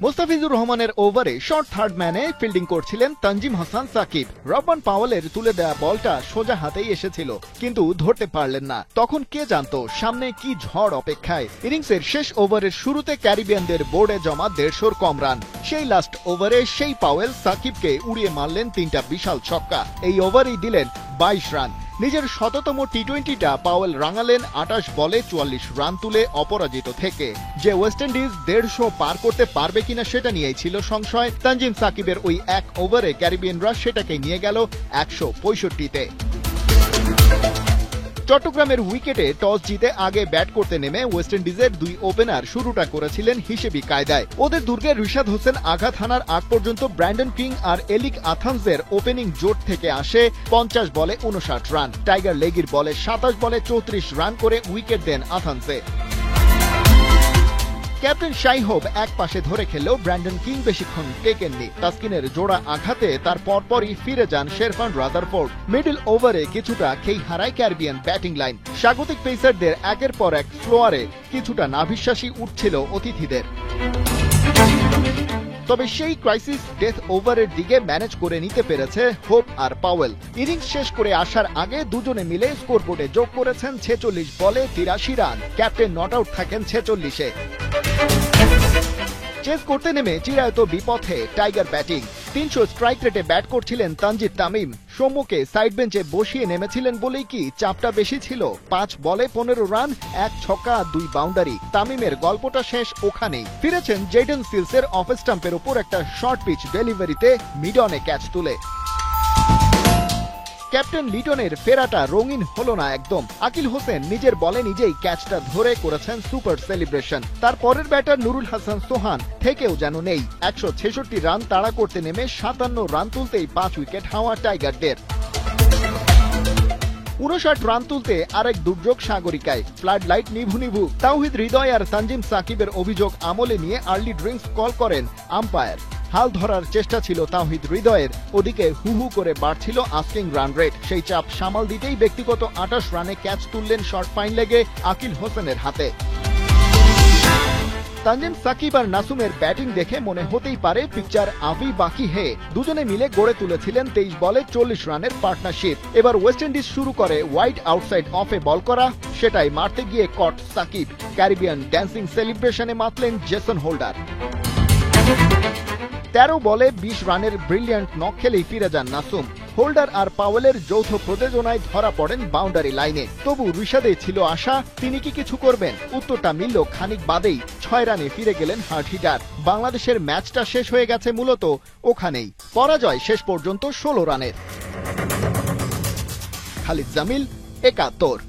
মুস্তাফিজুর রহমানের ওভারে short third ম্যানে fielding করছিলেন তানজিম হাসান সাকিব। রহমান পাওয়েলের তুলে দেয়া বলটা সোজা হাতেই এসেছিল, কিন্তু ধরতে পারলেন না। তখন কে জানতো সামনে কি ঝড় অপেক্ষায়। ইনিংসের শেষ ওভারের শুরুতে ক্যারিবিয়ানদের বোর্ডে জমা 150 কম রান। সেই লাস্ট ওভারে সেই পাওয়েল সাকিবকে উড়িয়ে মারলেন 3টা বিশাল ছক্কা। এই ওভারেই দিলেন 22 রান। নিজের শততম টি-20টা পাওয়েল রাঙালেন 28 বলে 44 রান তুলে অপরাজিত থেকে। যে ওয়েস্ট ইন্ডিজ 150 পার করতে পারবে কিনা সেটা নিয়েই ছিল সংশয়। তানজিম সাকিবের ওই এক ওভারে ক্যারিবিয়ানরা সেটাকে নিয়ে গেল 165-তে। চট্টগ্রামের উইকেটে টস জিতে আগে ব্যাট করতে নেমে ওয়েস্ট ইন্ডিজের 2 ওপেনার শুরুটা করেছিলেন হিসেবি কায়দায়। ওদের দুর্গে রিশাদ হোসেন আঘাত হানার আগ পর্যন্ত ব্র্যান্ডন কিং আর এলিক আথামসের ওপেনিং জোট থেকে আসে 50 বলে 59 রান। টাইগার লেগির বলে 27 বলে 34 রান করে উইকেট দেন আথামসে। ক্যাপ্টেন শাই হোপ এক পাশে ধরে খেললেও ব্র্যান্ডন কিং বেশিক্ষণ টেকেননি। তাসকিনের জোড়া আঘাতে তার পরপরই ফিরে যান শেরফান রাদারফোর্ড। মিডল ওভারে কিছুটা খেই হারায় ক্যারিবিয়ান ব্যাটিং লাইন। স্বাগতিক পেসারদের একের পর এক স্লোয়ারে কিছুটা নাভিশ্বাসী উঠছিল অতিথিদের। তবে সেই ক্রাইসিস ডেথ ওভারের দিকে ম্যানেজ করে নিতে পেরেছে হোপ আর পাওয়েল। ইনিংস শেষ করে আসার আগে দুজনে মিলে স্কোরবোর্ডে যোগ করেছেন 46 বলে 83 রান। ক্যাপ্টেন নট আউট থাকেন 46-এ। চেস করতে নেমে চিরায়ত বিপথে টাইগার ব্যাটিং। 300 স্ট্রাইক রেটে ব্যাট করছিলেন তানজিদ তামিম। সৌম্যকে সাইড বেঞ্চে বসিয়ে নেমেছিলেন বলেই কি চাপটা বেশি ছিল। 5 বলে 15 রান, 1 ছক্কা 2 বাউন্ডারি। তামিমের গল্পটা শেষ ওখানেই। ফিরেছেন জেডেন সিলসের অফ স্টাম্পের উপর একটা শর্ট পিচ ডেলিভারিতে মিডনে ক্যাচ তুলে। ক্যাপ্টেন লিটনের ফেরাটা রঙিন হলো না একদম। আকিল হোসেন নিজের বলে নিজেই ক্যাচটা ধরে করেছেন সুপার সেলিব্রেশন। তার পরের ব্যাটার নুরুল হাসান সোহান থেকেও যেন নেই। 166 রান তাড়া করতে নেমে 57 রান তুলতেই 5 উইকেট হাওয়া টাইগারদের। 59 রান তুলতে আরেক দুর্যোগ সাগরিকায়। Flood light নিভু নিভু। তাওহিদ হৃদয় আর তানজিম সাকিবের অভিযোগ আমলে নিয়ে আর্লি ড্রিঙ্কস কল করেন আম্পায়ার। হাল ধরার চেষ্টা ছিল তাওহিদ হৃদয়ের, ওদিকে হু হু করে বাড়ছিল আস্কিং রান রেট। সেই চাপ সামাল দিতেই ব্যক্তিগত 28 রানে ক্যাচ তুললেন শর্ট ফাইন লেগে আকিল হোসেনের হাতে। তানজিম সাকিব আর নাসুমের ব্যাটিং দেখে মনে হতেই পারে পিকচার আভি বাকি হে। দুজনে মিলে গড়ে তুলেছিলেন 23 বলে 40 রানের পার্টনারশিপ। এবার ওয়েস্ট ইন্ডিজ শুরু করে ওয়াইড আউটসাইড অফে বল করা, সেটাই মারতে গিয়ে কট সাকিব। ক্যারিবিয়ান ড্যান্সিং সেলিব্রেশনে মাতলেন জেসন হোল্ডার। 13 বলে 20 রানের ব্রিলিয়ান্ট নক খেলেই ফিরে যান নাসুম। হোল্ডার আর পাওয়েলের যৌথ প্রযোজনায় ধরা পড়েন বাউন্ডারি লাইনে। তবু ঋষাদে ছিল আশা, তিনি কি কিছু করবেন? উত্তরটা মিলল খানিক বাদেই। 6 রানে ফিরে গেলেন হার্ড হিটার। বাংলাদেশের ম্যাচটা শেষ হয়ে গেছে মূলত ওখানেই। পরাজয় শেষ পর্যন্ত 16 রানের। খালিদ জামিল, 71।